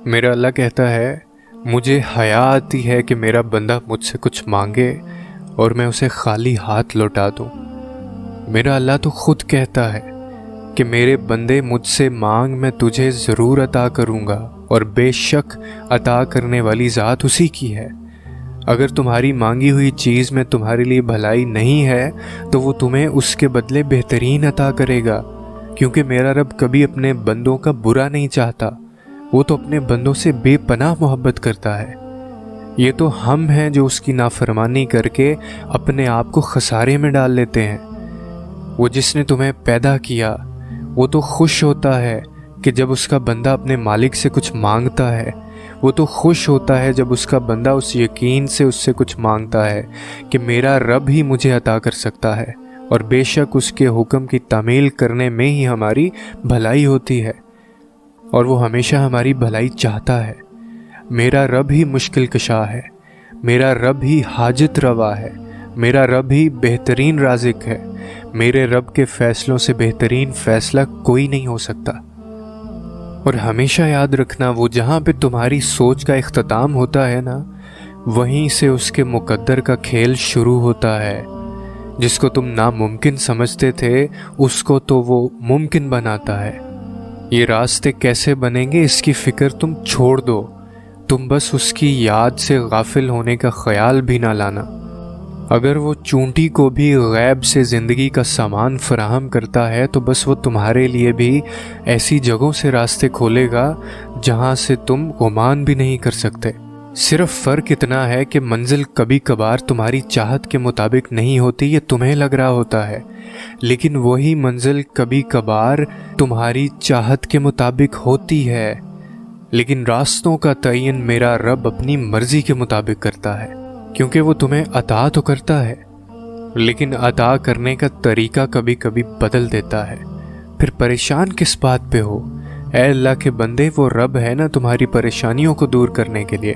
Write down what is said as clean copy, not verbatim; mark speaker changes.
Speaker 1: میرا اللہ کہتا ہے مجھے حیا آتی ہے کہ میرا بندہ مجھ سے کچھ مانگے اور میں اسے خالی ہاتھ لوٹا دوں۔ میرا اللہ تو خود کہتا ہے کہ میرے بندے مجھ سے مانگ، میں تجھے ضرور عطا کروں گا، اور بے شک عطا کرنے والی ذات اسی کی ہے۔ اگر تمہاری مانگی ہوئی چیز میں تمہارے لیے بھلائی نہیں ہے تو وہ تمہیں اس کے بدلے بہترین عطا کرے گا، کیونکہ میرا رب کبھی اپنے بندوں کا برا نہیں چاہتا، وہ تو اپنے بندوں سے بے پناہ محبت کرتا ہے۔ یہ تو ہم ہیں جو اس کی نافرمانی کر کے اپنے آپ کو خسارے میں ڈال لیتے ہیں۔ وہ جس نے تمہیں پیدا کیا وہ تو خوش ہوتا ہے کہ جب اس کا بندہ اپنے مالک سے کچھ مانگتا ہے، وہ تو خوش ہوتا ہے جب اس کا بندہ اس یقین سے اس سے کچھ مانگتا ہے کہ میرا رب ہی مجھے عطا کر سکتا ہے، اور بے شک اس کے حکم کی تعمیل کرنے میں ہی ہماری بھلائی ہوتی ہے، اور وہ ہمیشہ ہماری بھلائی چاہتا ہے۔ میرا رب ہی مشکل کشا ہے، میرا رب ہی حاجت روا ہے، میرا رب ہی بہترین رازق ہے۔ میرے رب کے فیصلوں سے بہترین فیصلہ کوئی نہیں ہو سکتا۔ اور ہمیشہ یاد رکھنا، وہ جہاں پہ تمہاری سوچ کا اختتام ہوتا ہے نا، وہیں سے اس کے مقدر کا کھیل شروع ہوتا ہے۔ جس کو تم ناممکن سمجھتے تھے اس کو تو وہ ممکن بناتا ہے۔ یہ راستے کیسے بنیں گے اس کی فکر تم چھوڑ دو، تم بس اس کی یاد سے غافل ہونے کا خیال بھی نہ لانا۔ اگر وہ چونٹی کو بھی غیب سے زندگی کا سامان فراہم کرتا ہے تو بس وہ تمہارے لیے بھی ایسی جگہوں سے راستے کھولے گا جہاں سے تم گمان بھی نہیں کر سکتے۔ صرف فرق اتنا ہے کہ منزل کبھی کبھار تمہاری چاہت کے مطابق نہیں ہوتی، یہ تمہیں لگ رہا ہوتا ہے، لیکن وہی منزل کبھی کبھار تمہاری چاہت کے مطابق ہوتی ہے۔ لیکن راستوں کا تعین میرا رب اپنی مرضی کے مطابق کرتا ہے، کیونکہ وہ تمہیں عطا تو کرتا ہے، لیکن عطا کرنے کا طریقہ کبھی کبھی بدل دیتا ہے۔ پھر پریشان کس بات پہ ہو؟ اے اللہ کے بندے، وہ رب ہے نا تمہاری پریشانیوں کو دور کرنے کے لیے۔